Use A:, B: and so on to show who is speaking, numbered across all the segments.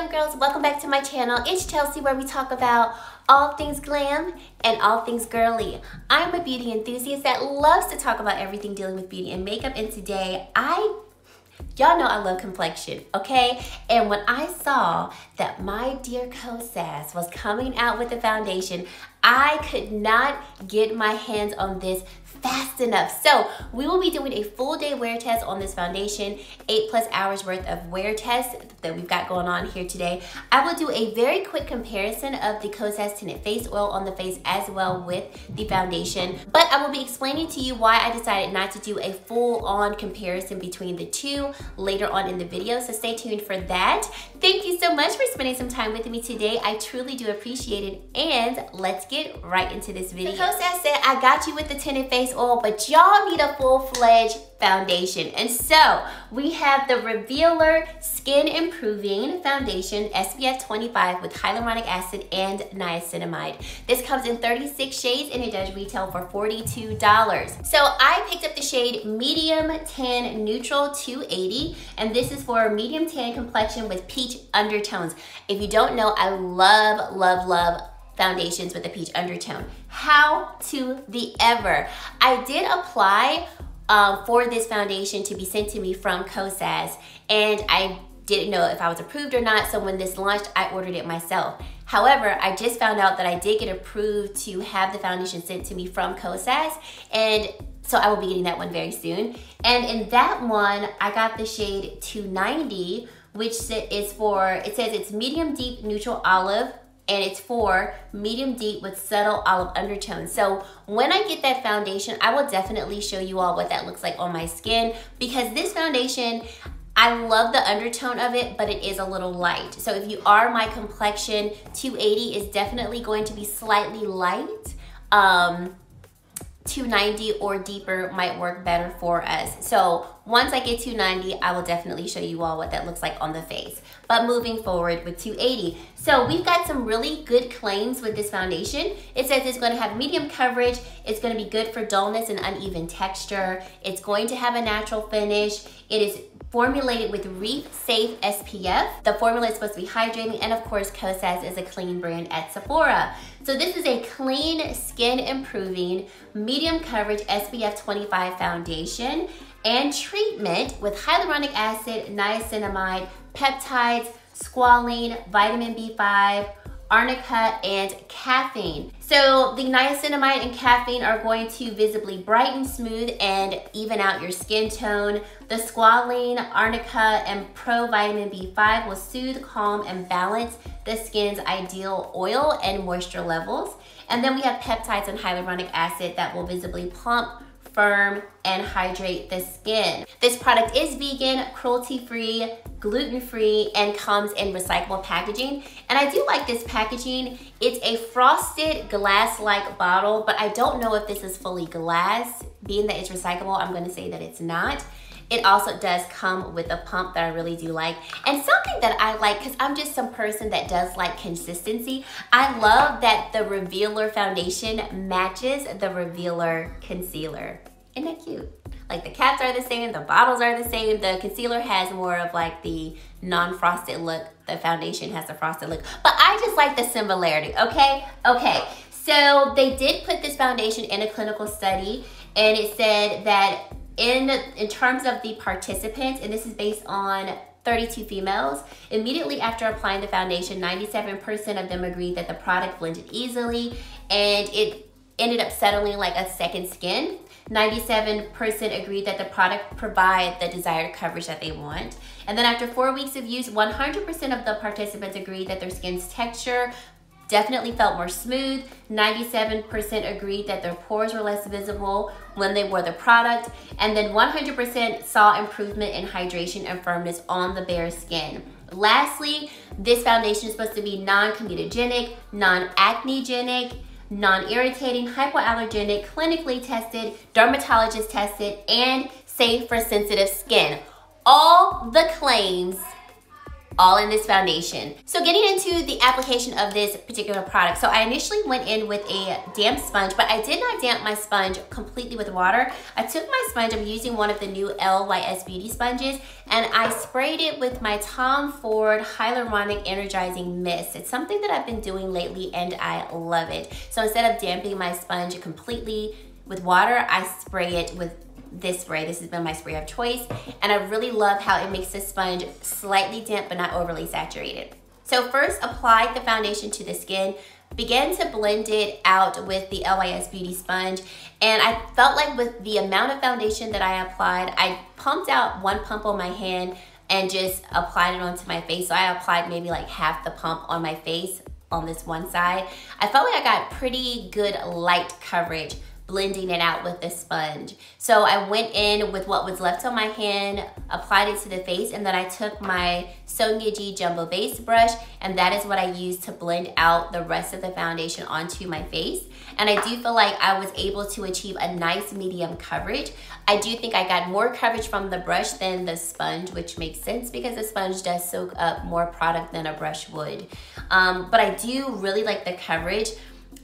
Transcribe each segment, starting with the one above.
A: Glam Girls, welcome back to my channel. It's Chelsea, where we talk about all things glam and all things girly. I'm a beauty enthusiast that loves to talk about everything dealing with beauty and makeup, and today y'all know I love complexion, okay? And when I saw that my dear KOSAS was coming out with a foundation, I could not get my hands on this fast enough. So we will be doing a full day wear test on this foundation, 8+ hours worth of wear test that we've got going on here today. I will do a very quick comparison of the KOSAS Tinted Face Oil on the face as well with the foundation, but I will be explaining to you why I decided not to do a full-on comparison between the two later on in the video, so stay tuned for that. Thank you so much for spending some time with me today. I truly do appreciate it, and let's get right into this video. So KOSAS said, I got you with the Tinted Face Oil, but y'all need a full-fledged foundation. And so we have the Revealer Skin Improving Foundation SPF25 with hyaluronic acid and niacinamide. This comes in 36 shades and it does retail for $42. So I picked up the shade Medium Tan Neutral 280, and this is for medium tan complexion with peach undertones. If you don't know, I love foundations with a peach undertone. How to the ever. I did apply for this foundation to be sent to me from KOSAS, and I didn't know if I was approved or not, so when this launched, I ordered it myself. However, I just found out that I did get approved to have the foundation sent to me from KOSAS, and so I will be getting that one very soon. And in that one, I got the shade 290, which is for, it says it's medium deep neutral olive, and it's for medium deep with subtle olive undertones. So when I get that foundation, I will definitely show you all what that looks like on my skin, because this foundation, I love the undertone of it, but it is a little light. So if you are my complexion, 280 is definitely going to be slightly light. 290 or deeper might work better for us. So once I get 290, I will definitely show you all what that looks like on the face. But moving forward with 280. So we've got some really good claims with this foundation. It says it's going to have medium coverage, it's going to be good for dullness and uneven texture, it's going to have a natural finish, it is formulated with reef-safe SPF. The formula is supposed to be hydrating, and of course, KOSAS is a clean brand at Sephora. So this is a clean, skin improving, medium coverage SPF25 foundation and treatment with hyaluronic acid, niacinamide, peptides, squalene, vitamin B5, arnica, and caffeine. So the niacinamide and caffeine are going to visibly brighten, smooth, and even out your skin tone. The squalene, arnica, and pro vitamin B5 will soothe, calm, and balance the skin's ideal oil and moisture levels. And then we have peptides and hyaluronic acid that will visibly plump, firm, and hydrate the skin. This product is vegan, cruelty-free, gluten-free, and comes in recyclable packaging. And I do like this packaging. It's a frosted glass-like bottle, but I don't know if this is fully glass. Being that it's recyclable, I'm gonna say that it's not. It also does come with a pump that I really do like. And something that I like, because I'm just some person that does like consistency, I love that the Revealer foundation matches the Revealer concealer. Isn't that cute? Like the caps are the same, the bottles are the same. The concealer has more of like the non-frosted look. The foundation has the frosted look. But I just like the similarity, okay? Okay, so they did put this foundation in a clinical study, and it said that in terms of the participants, and this is based on 32 females, immediately after applying the foundation, 97% of them agreed that the product blended easily, and it ended up settling like a second skin. 97% agreed that the product provided the desired coverage that they want. And then after 4 weeks of use, 100% of the participants agreed that their skin's texture definitely felt more smooth. 97% agreed that their pores were less visible when they wore the product. And then 100% saw improvement in hydration and firmness on the bare skin. Lastly, this foundation is supposed to be non-comedogenic, non-acnegenic, non-irritating, hypoallergenic, clinically tested, dermatologist tested, and safe for sensitive skin. All the claims all in this foundation. So getting into the application of this particular product. So I initially went in with a damp sponge, but I did not damp my sponge completely with water. I took my sponge, I'm using one of the new LYS Beauty sponges, and I sprayed it with my Tom Ford Hyaluronic Energizing Mist. It's something that I've been doing lately and I love it. So instead of damping my sponge completely with water, I spray it with this spray. This has been my spray of choice, and I really love how it makes the sponge slightly damp but not overly saturated. So first, apply the foundation to the skin. Begin to blend it out with the LYS Beauty sponge, and I felt like with the amount of foundation that I applied, I pumped out one pump on my hand and just applied it onto my face. So I applied maybe like half the pump on my face on this one side. I felt like I got pretty good light coverage blending it out with the sponge. So I went in with what was left on my hand, applied it to the face, and then I took my Sonia G Jumbo Base brush, and that is what I used to blend out the rest of the foundation onto my face. And I do feel like I was able to achieve a nice medium coverage. I do think I got more coverage from the brush than the sponge, which makes sense because the sponge does soak up more product than a brush would. But I do really like the coverage.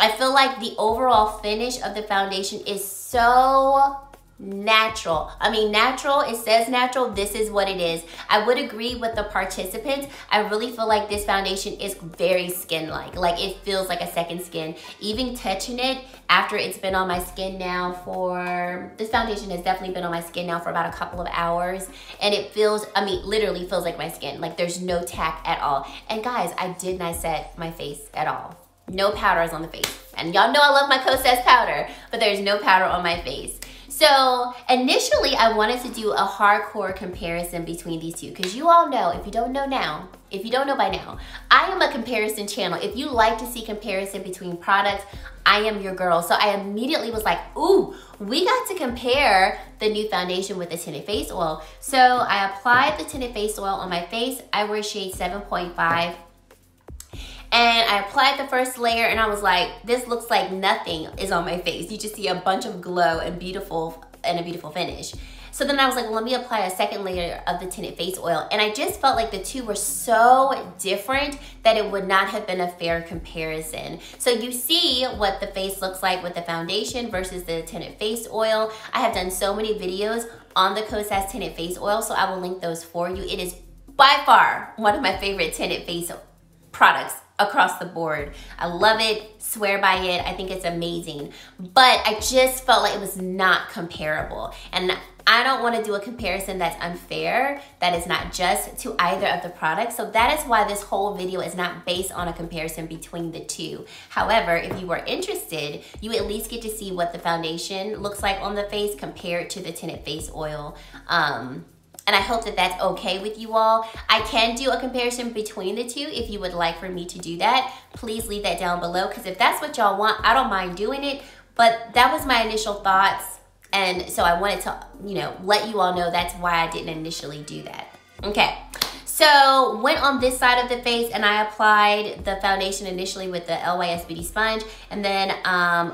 A: I feel like the overall finish of the foundation is so natural. I mean, natural, it says natural, this is what it is. I would agree with the participants. I really feel like this foundation is very skin-like. Like it feels like a second skin. Even touching it after it's been on my skin now for, this foundation has definitely been on my skin now for about a couple of hours. And it feels, I mean, literally feels like my skin. Like there's no tack at all. And guys, I did not set my face at all. No powder is on the face. And y'all know I love my KOSAS powder, but there's no powder on my face. So initially I wanted to do a hardcore comparison between these two, because you all know, if you don't know now, if you don't know by now, I am a comparison channel. If you like to see comparison between products, I am your girl. So I immediately was like, ooh, we got to compare the new foundation with the Tinted Face Oil. So I applied the Tinted Face Oil on my face. I wear shade 7.5. And I applied the first layer and I was like, this looks like nothing is on my face. You just see a bunch of glow and a beautiful finish. So then I was like, well, let me apply a second layer of the Tinted Face Oil. And I just felt like the two were so different that it would not have been a fair comparison. So you see what the face looks like with the foundation versus the Tinted Face Oil. I have done so many videos on the KOSAS Tinted Face Oil, so I will link those for you. It is by far one of my favorite tinted face products across the board. I love it, swear by it. I think it's amazing. But I just felt like it was not comparable. And I don't want to do a comparison that's unfair, that is not just to either of the products. So that is why this whole video is not based on a comparison between the two. However, if you are interested, you at least get to see what the foundation looks like on the face compared to the Tinted Face Oil. And I hope that that's okay with you all. I can do a comparison between the two if you would like for me to do that. Please leave that down below, because if that's what y'all want, I don't mind doing it. But that was my initial thoughts. And so I wanted to, let you all know that's why I didn't initially do that. Okay. So went on this side of the face and I applied the foundation initially with the LYS Beauty sponge, and then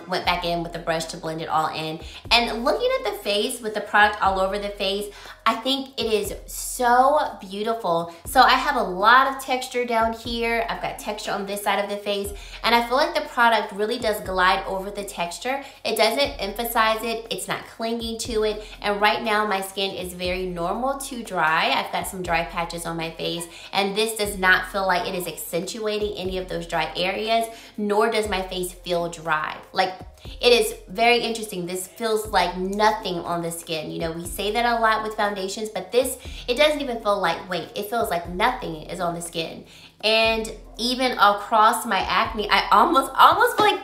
A: went back in with the brush to blend it all in. And looking at the face with the product all over the face, I think it is so beautiful. So I have a lot of texture down here. I've got texture on this side of the face, and I feel like the product really does glide over the texture. It doesn't emphasize it. It's not clinging to it. And right now my skin is very normal to dry. I've got some dry patches on my face, and this does not feel like it is accentuating any of those dry areas, nor does my face feel dry. Like, it is very interesting. This feels like nothing on the skin. We say that a lot with foundations, but this, it doesn't even feel lightweight. It feels like nothing is on the skin. And even across my acne, I almost feel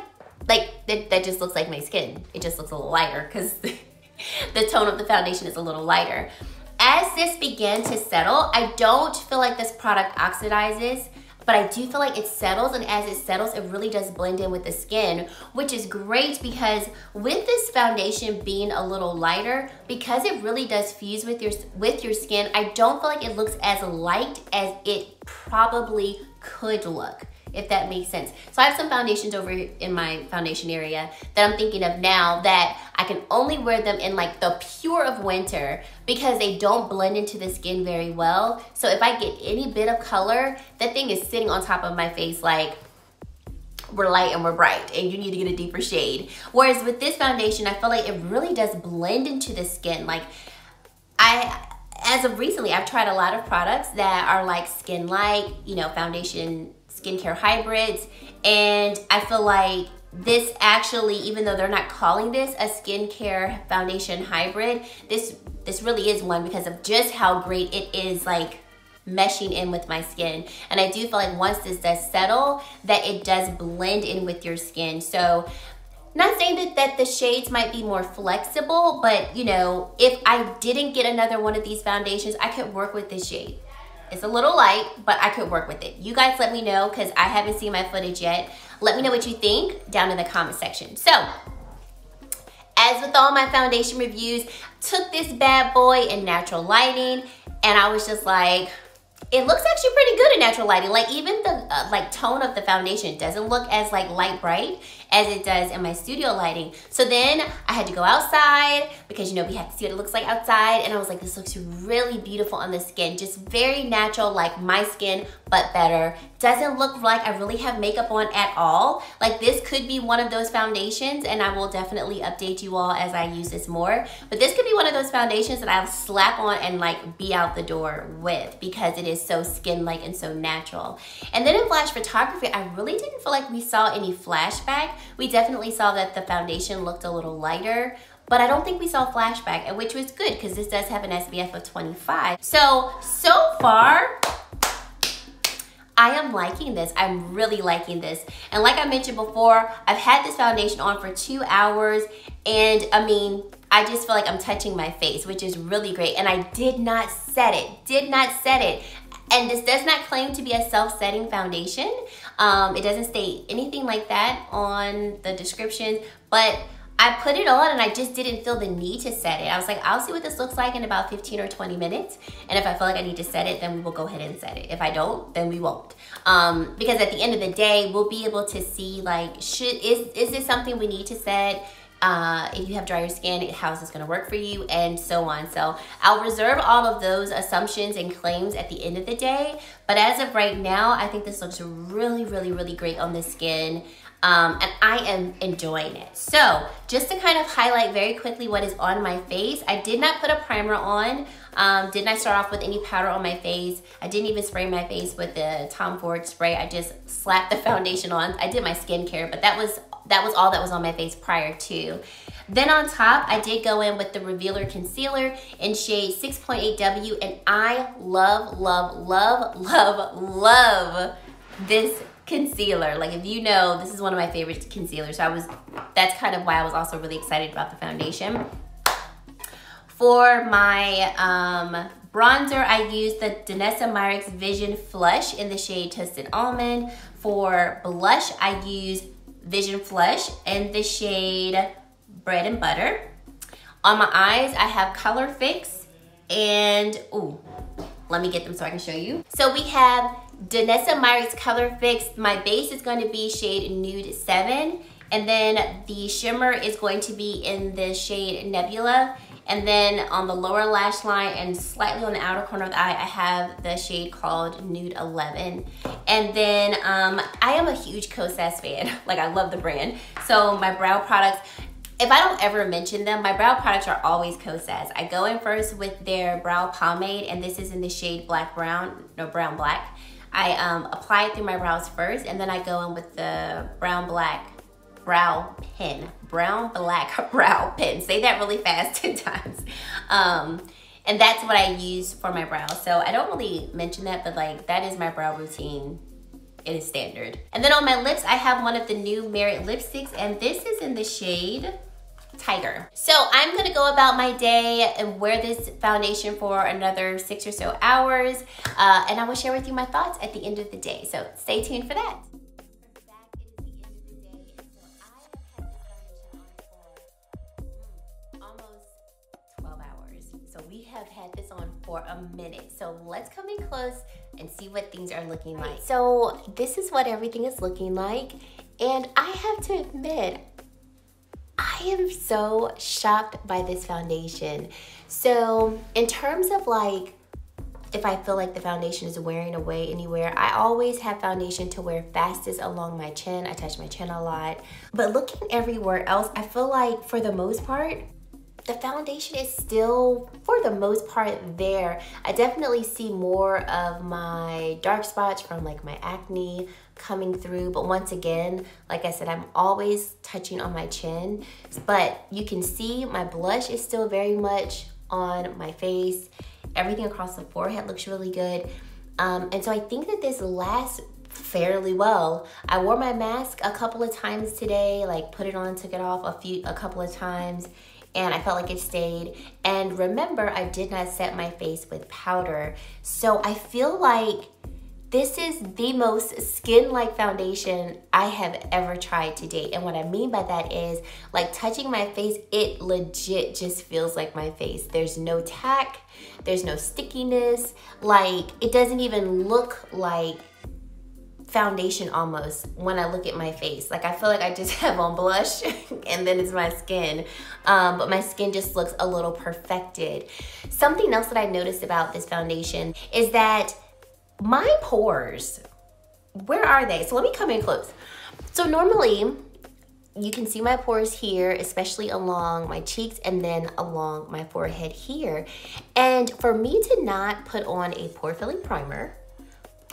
A: like that just looks like my skin. It just looks a little lighter because the tone of the foundation is a little lighter. As this began to settle, I don't feel like this product oxidizes, but I do feel like it settles, and as it settles, it really does blend in with the skin, which is great because with this foundation being a little lighter, because it really does fuse with your skin, I don't feel like it looks as light as it probably could look. if that makes sense. So I have some foundations over in my foundation area that I'm thinking of now that I can only wear them in like the pure of winter because they don't blend into the skin very well. So if I get any bit of color, that thing is sitting on top of my face like we're light and we're bright and you need to get a deeper shade. Whereas with this foundation, I feel like it really does blend into the skin. Like as of recently, I've tried a lot of products that are like skin light, you know, foundation skincare hybrids, and I feel like this actually, even though they're not calling this a skincare foundation hybrid, this really is one because of just how great it is like meshing in with my skin. And I do feel like once this does settle, that it does blend in with your skin. So not saying that the shades might be more flexible, but you know, if I didn't get another one of these foundations, I could work with this shade. It's a little light, but I could work with it. You guys let me know because I haven't seen my footage yet. Let me know what you think down in the comment section. So, as with all my foundation reviews, took this bad boy in natural lighting and I was just like, it looks actually pretty good in natural lighting. Like even the like tone of the foundation doesn't look as like light bright as it does in my studio lighting. So then I had to go outside because you know we have to see what it looks like outside, and I was like, this looks really beautiful on the skin. Just very natural, like my skin, but better. Doesn't look like I really have makeup on at all. Like this could be one of those foundations, and I will definitely update you all as I use this more. But this could be one of those foundations that I'll slap on and like be out the door with because it is so skin-like and so natural. And then in flash photography, I really didn't feel like we saw any flashback. We definitely saw that the foundation looked a little lighter, but I don't think we saw flashback, and which was good because this does have an SPF of 25. So far, I am liking this. I'm really liking this. And like I mentioned before, I've had this foundation on for 2 hours, and I mean, I just feel like I'm touching my face, which is really great. And I did not set it. And this does not claim to be a self-setting foundation. It doesn't state anything like that on the description, but I put it on and I just didn't feel the need to set it. I was like, I'll see what this looks like in about 15 or 20 minutes. And if I feel like I need to set it, then we will go ahead and set it. If I don't, then we won't. Because at the end of the day, we'll be able to see like, is this something we need to set? If you have drier skin, how is this gonna work for you, and so on. So I'll reserve all of those assumptions and claims at the end of the day. But as of right now, I think this looks really, really, really great on the skin. And I am enjoying it. So just to kind of highlight very quickly what is on my face, I did not put a primer on. Did not start off with any powder on my face. I didn't even spray my face with the Tom Ford spray. I just slapped the foundation on. I did my skincare, but that was all that was on my face prior to. Then on top, I did go in with the Revealer Concealer in shade 6.8W, and I love, love, love, love, love this concealer. Like, if you know, this is one of my favorite concealers. So that's kind of why I was also really excited about the foundation. For my bronzer, I used the Danessa Myricks Vision Flush in the shade Toasted Almond. For blush, I used Vision Flush in the shade Bread and Butter. On my eyes, I have Color Fix, and ooh, let me get them so I can show you. So we have Danessa Myricks Color Fix. My base is going to be shade Nude 7, and then the shimmer is going to be in the shade Nebula. And then on the lower lash line and slightly on the outer corner of the eye, I have the shade called Nude 11. And then I am a huge KOSAS fan. Like, I love the brand. So my brow products, if I don't ever mention them, my brow products are always KOSAS. I go in first with their brow pomade, and this is in the shade Brown Black. I apply it through my brows first, and then I go in with the Brown Black brow pen. Say that really fast 10 times. And that's what I use for my brows. So I don't really mention that, but like, that is my brow routine. It is standard. And then on my lips, I have one of the new Merit lipsticks, and this is in the shade Tiger. So I'm gonna go about my day and wear this foundation for another 6 or so hours, and I will share with you my thoughts at the end of the day. So stay tuned for that. So we have had this on for a minute. So let's come in close and see what things are looking like. So this is what everything is looking like. And I have to admit, I am so shocked by this foundation. So in terms of like, if I feel like the foundation is wearing away anywhere, I always have foundation to wear fastest along my chin. I touch my chin a lot. But looking everywhere else, I feel like for the most part, the foundation is still, for the most part, there. I definitely see more of my dark spots from like my acne coming through. But once again, like I said, I'm always touching on my chin. But you can see my blush is still very much on my face. Everything across the forehead looks really good. And so I think that this lasts fairly well. I wore my mask a couple of times today, like put it on, took it off a couple of times, and I felt like it stayed. And remember, I did not set my face with powder. So I feel like this is the most skin-like foundation I have ever tried to date. And what I mean by that is, like touching my face, it legit just feels like my face. There's no tack, there's no stickiness. Like, it doesn't even look like foundation almost when I look at my face. Like, I feel like I just have on blush and then it's my skin. But my skin just looks a little perfected. Something else that I noticed about this foundation is that my pores, where are they? So let me come in close. So normally, you can see my pores here, especially along my cheeks and then along my forehead here. And for me to not put on a pore filling primer,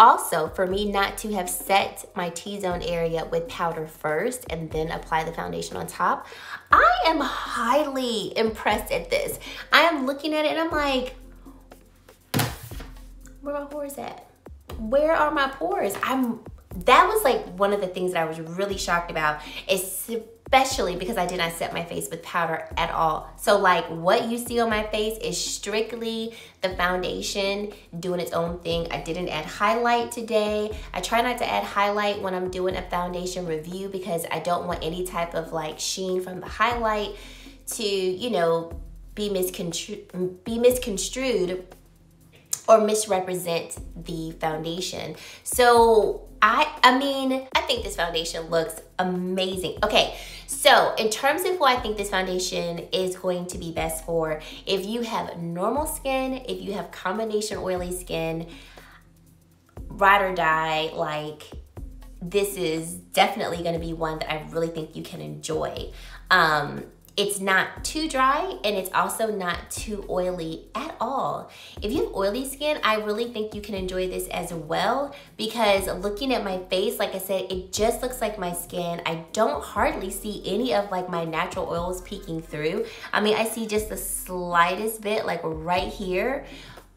A: also for me not to have set my T-zone area with powder first and then apply the foundation on top, I am highly impressed at this. I am looking at it and I'm like, where are my pores at? Where are my pores? That was like one of the things that I was really shocked about, especially because I did not set my face with powder at all. So like what you see on my face is strictly the foundation doing its own thing. I didn't add highlight today. I try not to add highlight when I'm doing a foundation review because I don't want any type of like sheen from the highlight to, you know, be misconstrued or misrepresent the foundation. So I mean, I think this foundation looks amazing. Okay, so in terms of who I think this foundation is going to be best for, if you have normal skin, if you have combination oily skin, ride or die, like this is definitely gonna be one that I really think you can enjoy. It's not too dry and it's also not too oily at all. If you have oily skin, I really think you can enjoy this as well because looking at my face, like I said, it just looks like my skin. I don't hardly see any of like my natural oils peeking through. I mean, I see just the slightest bit like right here.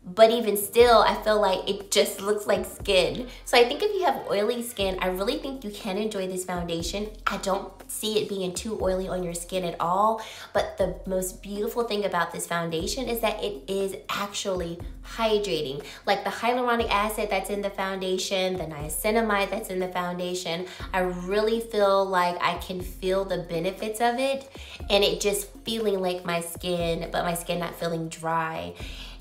A: But even still, I feel like it just looks like skin. So I think if you have oily skin, I really think you can enjoy this foundation. I don't see it being too oily on your skin at all. But the most beautiful thing about this foundation is that it is actually hydrating. Like the hyaluronic acid that's in the foundation, the niacinamide that's in the foundation, I really feel like I can feel the benefits of it and it just feeling like my skin, but my skin not feeling dry.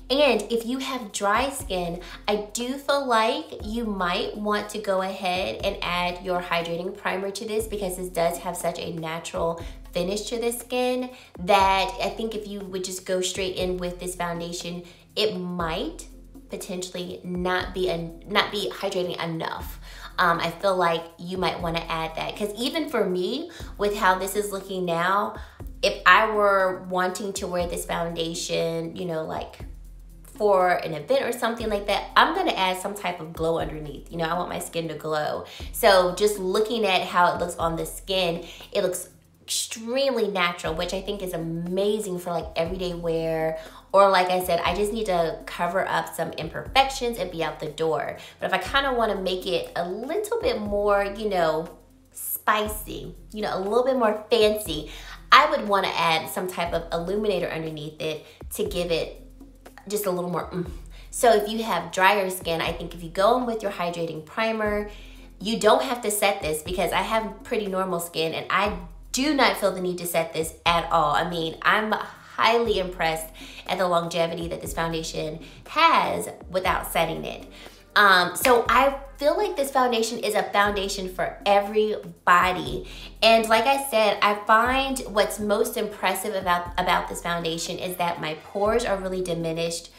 A: And if you have dry skin, I do feel like you might want to go ahead and add your hydrating primer to this because this does have such a natural finish to the skin that I think if you would just go straight in with this foundation, it might potentially not be hydrating enough. I feel like you might want to add that because even for me, with how this is looking now, if I were wanting to wear this foundation, you know, like for an event or something like that, I'm gonna add some type of glow underneath. You know, I want my skin to glow. So just looking at how it looks on the skin, it looks extremely natural, which I think is amazing for like everyday wear. Or like I said, I just need to cover up some imperfections and be out the door. But if I kind of want to make it a little bit more, you know, spicy, you know, a little bit more fancy, I would want to add some type of illuminator underneath it to give it just a little more So if you have drier skin, I think if you go in with your hydrating primer, you don't have to set this because I have pretty normal skin and I do not feel the need to set this at all. I mean, I'm highly impressed at the longevity that this foundation has without setting it. So I feel like this foundation is a foundation for everybody. And like I said, I find what's most impressive about this foundation is that my pores are really diminished,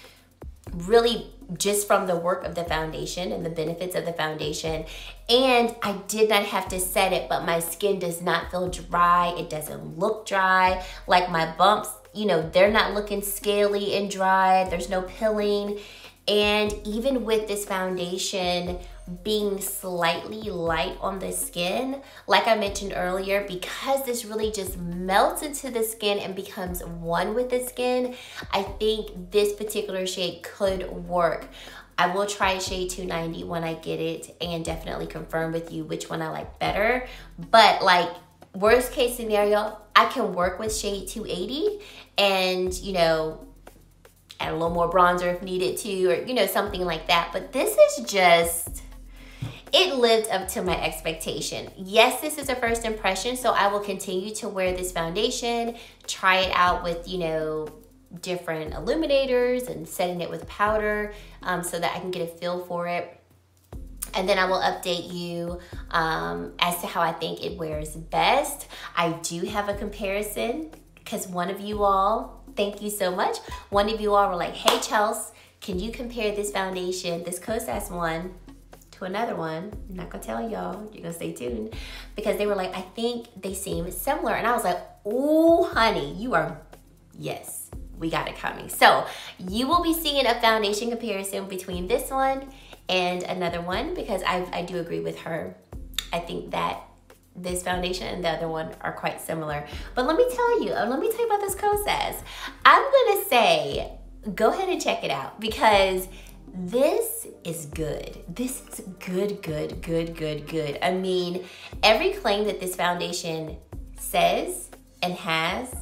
A: really just from the work of the foundation and the benefits of the foundation. And I did not have to set it, but my skin does not feel dry. It doesn't look dry. Like my bumps, you know, they're not looking scaly and dry. There's no pilling. And even with this foundation being slightly light on the skin, like I mentioned earlier, because this really just melts into the skin and becomes one with the skin, I think this particular shade could work. I will try shade 290 when I get it and definitely confirm with you which one I like better. But like, worst case scenario, I can work with shade 280 and, you know, add a little more bronzer if needed to, or, you know, something like that. But this is just, it lived up to my expectation. Yes, this is a first impression, so I will continue to wear this foundation, try it out with, you know, different illuminators and setting it with powder so that I can get a feel for it. And then I will update you as to how I think it wears best. I do have a comparison because one of you all, thank you so much. One of you all were like, hey, Chelsea, can you compare this foundation, this KOSAS one, to another one? I'm not gonna tell y'all, you're gonna stay tuned. Because they were like, I think they seem similar. And I was like, oh, honey, you are, yes, we got it coming. So you will be seeing a foundation comparison between this one and another one, because I do agree with her. I think that this foundation and the other one are quite similar. But let me tell you about this KOSAS. I'm gonna say, go ahead and check it out because this is good. This is good. I mean, every claim that this foundation says and has,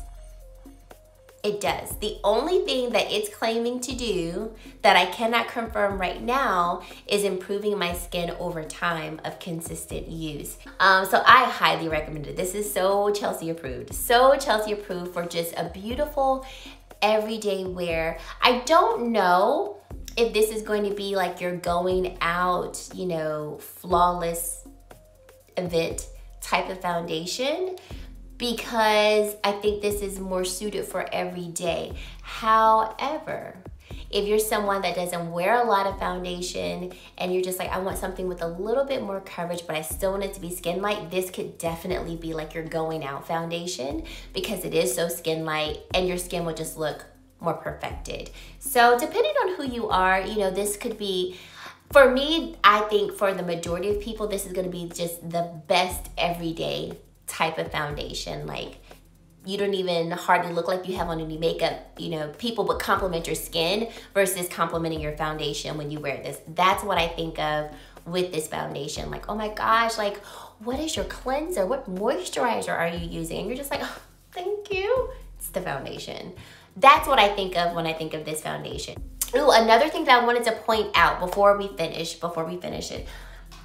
A: it does. The only thing that it's claiming to do that I cannot confirm right now is improving my skin over time of consistent use. So I highly recommend it. This is so Chelsea approved. So Chelsea approved for just a beautiful everyday wear. I don't know if this is going to be like you're going out, you know, flawless event type of foundation, because I think this is more suited for every day. However, if you're someone that doesn't wear a lot of foundation and you're just like, I want something with a little bit more coverage, but I still want it to be skin light, this could definitely be like your going out foundation because it is so skin light and your skin will just look more perfected. So depending on who you are, you know, this could be, for me, I think for the majority of people, this is gonna be just the best everyday type of foundation. Like, you don't even hardly look like you have on any makeup. You know, people would compliment your skin versus complimenting your foundation when you wear this. That's what I think of with this foundation. Like, oh my gosh, like, what is your cleanser? What moisturizer are you using? And you're just like, oh, thank you. It's the foundation. That's what I think of when I think of this foundation. Ooh, another thing that I wanted to point out before we finish it,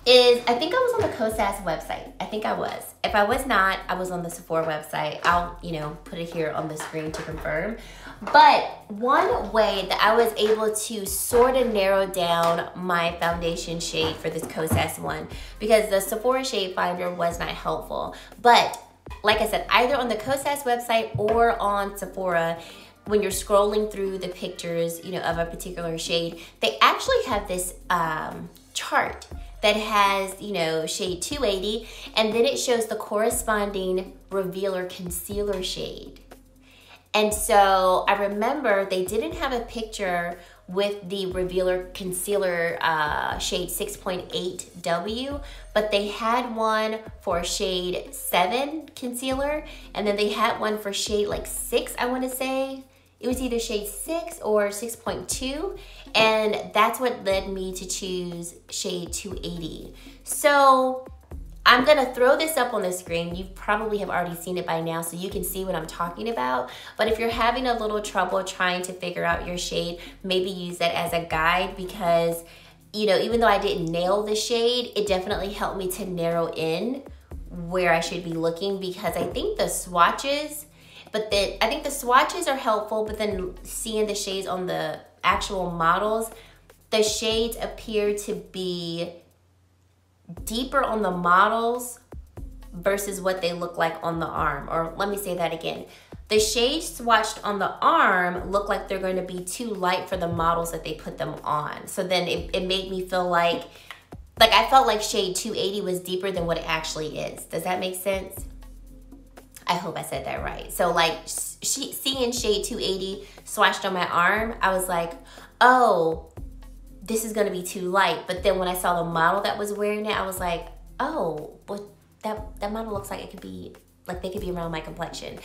A: is I think I was on the KOSAS website. I think I was. If I was not, I was on the Sephora website. I'll, you know, put it here on the screen to confirm. But one way that I was able to sort of narrow down my foundation shade for this KOSAS one, because the Sephora shade finder was not helpful. But like I said, either on the KOSAS website or on Sephora, when you're scrolling through the pictures, you know, of a particular shade, they actually have this chart that has, you know, shade 280, and then it shows the corresponding revealer concealer shade. And so I remember they didn't have a picture with the revealer concealer shade 6.8W, but they had one for shade 7 concealer, and then they had one for shade like 6, I wanna say. It was either shade 6 or 6.2, and that's what led me to choose shade 280. So I'm gonna throw this up on the screen. You probably have already seen it by now, so you can see what I'm talking about. But if you're having a little trouble trying to figure out your shade, maybe use that as a guide, because, you know, even though I didn't nail the shade, it definitely helped me to narrow in where I should be looking, because I think the swatches But then I think the swatches are helpful, but then seeing the shades on the actual models, the shades appear to be deeper on the models versus what they look like on the arm. Or let me say that again. The shades swatched on the arm look like they're going to be too light for the models that they put them on. So then it made me feel like I felt like shade 280 was deeper than what it actually is. Does that make sense? I hope I said that right. So like seeing shade 280 swatched on my arm, I was like, oh, this is gonna be too light. But then when I saw the model that was wearing it, I was like, oh, well, that model looks like it could be, like they could be around my complexion.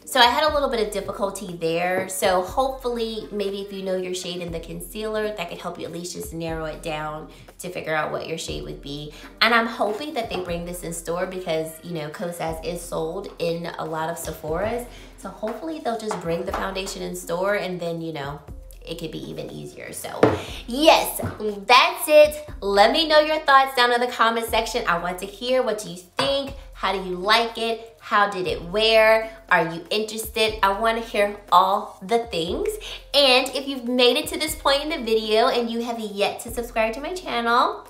A: So I had a little bit of difficulty there. So hopefully, maybe if you know your shade in the concealer, that could help you at least just narrow it down to figure out what your shade would be. And I'm hoping that they bring this in store because, you know, KOSAS is sold in a lot of Sephora's. So hopefully they'll just bring the foundation in store and then, you know, it could be even easier. So yes, that's it. Let me know your thoughts down in the comment section. I want to hear, what do you think? How do you like it? How did it wear? Are you interested? I want to hear all the things. And if you've made it to this point in the video and you have yet to subscribe to my channel,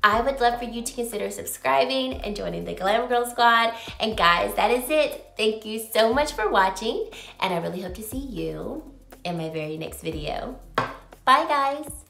A: I would love for you to consider subscribing and joining the Glam Girl Squad. And guys, that is it. Thank you so much for watching, and I really hope to see you in my very next video. Bye guys.